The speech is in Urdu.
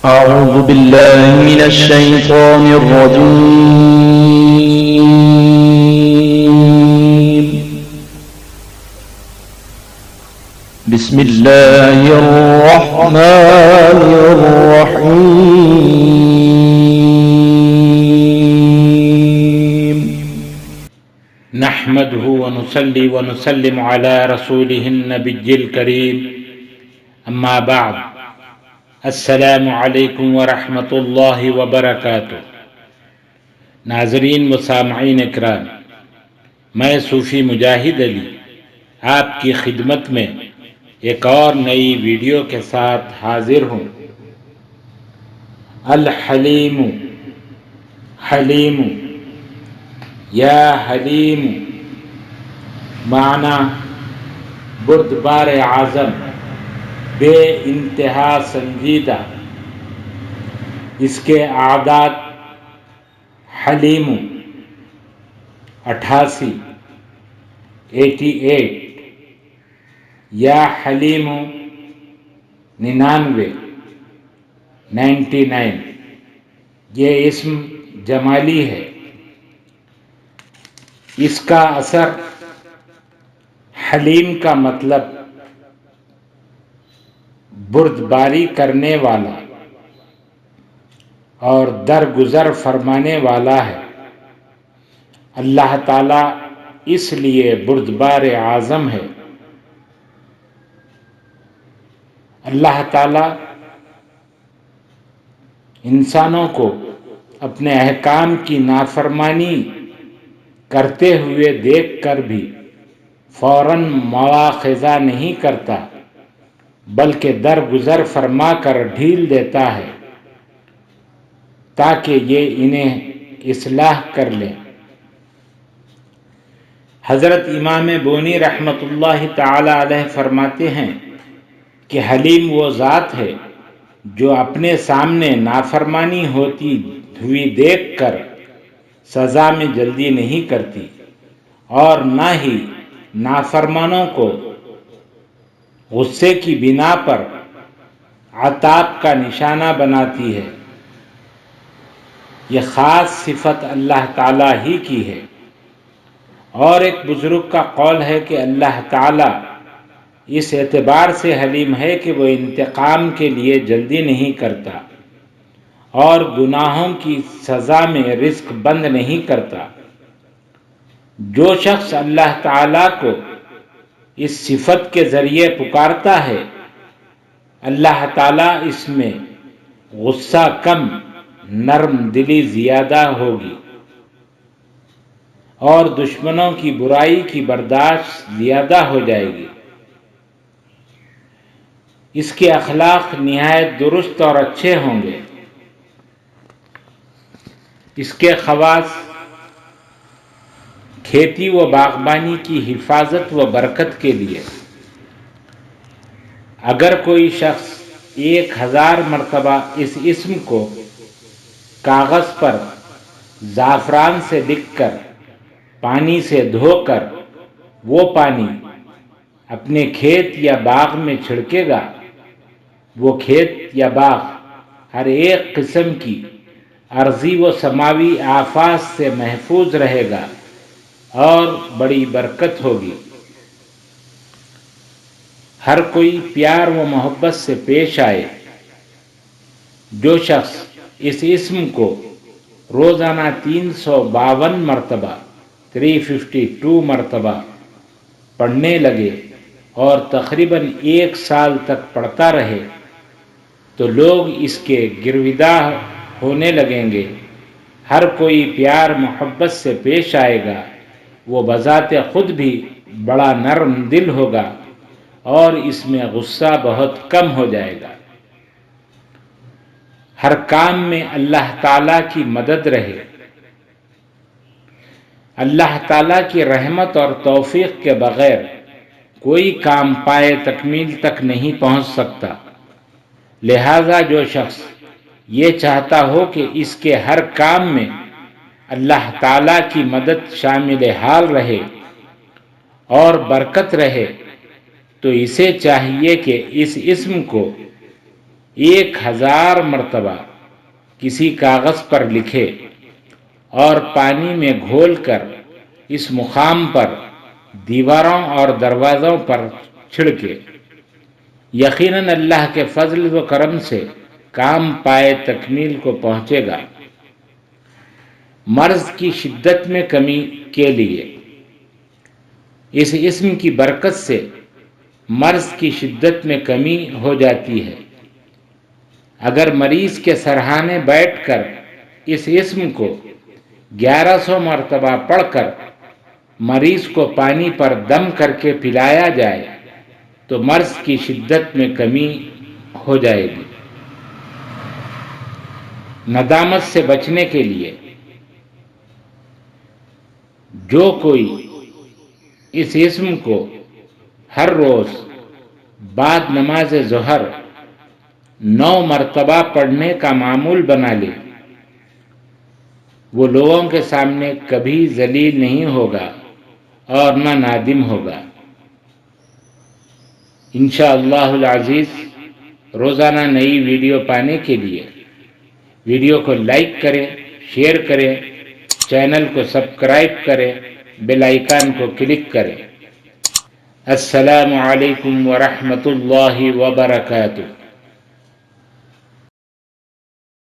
أعوذ بالله من الشيطان الرجيم. بسم الله الرحمن الرحيم. نحمده ونصلي ونسلم على رسوله النبي الكريم اما بعد السلام علیکم ورحمۃ اللہ وبرکاتہ۔ ناظرین و سامعین اکرام، میں صوفی مجاہد علی آپ کی خدمت میں ایک اور نئی ویڈیو کے ساتھ حاضر ہوں۔ الحلیم حلیم یا حلیم معنی بردبار اعظم، بے انتہا سنجیدہ۔ اس کے اعداد حلیم 88 یا حلیم 99 یہ اسم جمالی ہے۔ اس کا اثر حلیم کا مطلب بردباری کرنے والا اور درگزر فرمانے والا ہے۔ اللہ تعالیٰ اس لیے بردبار اعظم ہے۔ اللہ تعالیٰ انسانوں کو اپنے احکام کی نافرمانی کرتے ہوئے دیکھ کر بھی فوراً مواخذہ نہیں کرتا، بلکہ درگزر فرما کر ڈھیل دیتا ہے تاکہ یہ انہیں اصلاح کر لیں۔ حضرت امام بونی رحمۃ اللہ تعالی علیہ فرماتے ہیں کہ حلیم وہ ذات ہے جو اپنے سامنے نافرمانی ہوتی ہوئی دیکھ کر سزا میں جلدی نہیں کرتی، اور نہ ہی نافرمانوں کو غصے کی بنا پر عتاب کا نشانہ بناتی ہے۔ یہ خاص صفت اللہ تعالیٰ ہی کی ہے۔ اور ایک بزرگ کا قول ہے کہ اللہ تعالیٰ اس اعتبار سے حلیم ہے کہ وہ انتقام کے لیے جلدی نہیں کرتا اور گناہوں کی سزا میں رزق بند نہیں کرتا۔ جو شخص اللہ تعالیٰ کو اس صفت کے ذریعے پکارتا ہے، اللہ تعالیٰ اس میں غصہ کم، نرم دلی زیادہ ہوگی، اور دشمنوں کی برائی کی برداشت زیادہ ہو جائے گی۔ اس کے اخلاق نہایت درست اور اچھے ہوں گے۔ اس کے خواص کھیتی و باغبانی کی حفاظت و برکت کے لیے۔ اگر کوئی شخص 1000 مرتبہ اس اسم کو کاغذ پر زعفران سے لکھ کر پانی سے دھو کر وہ پانی اپنے کھیت یا باغ میں چھڑکے گا، وہ کھیت یا باغ ہر ایک قسم کی عارضی و سماوی آفات سے محفوظ رہے گا اور بڑی برکت ہوگی۔ ہر کوئی پیار و محبت سے پیش آئے۔ جو شخص اس اسم کو روزانہ 352 مرتبہ 352 مرتبہ پڑھنے لگے اور تقریباً 1 سال تک پڑھتا رہے تو لوگ اس کے گرویدہ ہونے لگیں گے۔ ہر کوئی پیار محبت سے پیش آئے گا، وہ بذات خود بھی بڑا نرم دل ہوگا اور اس میں غصہ بہت کم ہو جائے گا۔ ہر کام میں اللہ تعالیٰ کی مدد رہے۔ اللہ تعالیٰ کی رحمت اور توفیق کے بغیر کوئی کام پائے تکمیل تک نہیں پہنچ سکتا۔ لہذا جو شخص یہ چاہتا ہو کہ اس کے ہر کام میں اللہ تعالیٰ کی مدد شامل حال رہے اور برکت رہے، تو اسے چاہیے کہ اس اسم کو 1000 مرتبہ کسی کاغذ پر لکھے اور پانی میں گھول کر اس مقام پر دیواروں اور دروازوں پر چھڑکے، یقیناً اللہ کے فضل و کرم سے کام پائے تکمیل کو پہنچے گا۔ مرض کی شدت میں کمی کے لیے اس اسم کی برکت سے مرض کی شدت میں کمی ہو جاتی ہے۔ اگر مریض کے سرہانے بیٹھ کر اس اسم کو 1100 مرتبہ پڑھ کر مریض کو پانی پر دم کر کے پلایا جائے تو مرض کی شدت میں کمی ہو جائے گی۔ ندامت سے بچنے کے لیے جو کوئی اس اسم کو ہر روز بعد نماز ظہر 9 مرتبہ پڑھنے کا معمول بنا لے، وہ لوگوں کے سامنے کبھی ذلیل نہیں ہوگا اور نہ نادم ہوگا۔ انشاءاللہ العزیز روزانہ نئی ویڈیو پانے کے لیے ویڈیو کو لائک کریں، شیئر کریں، چینل کو سبسکرائب کریں، بیل آئیکن کو کلک کریں۔ السلام علیکم ورحمۃ اللہ وبرکاتہ۔